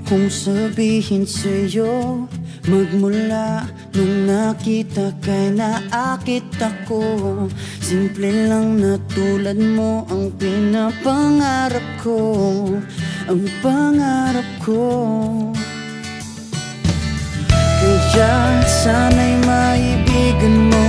kong sabihin sa'yo. Magmula nung nakita kay naakit ako. Simple lang na tulad mo ang pinapangarap ko. Ang pangarap ko. Kaya sana'y maibigan mo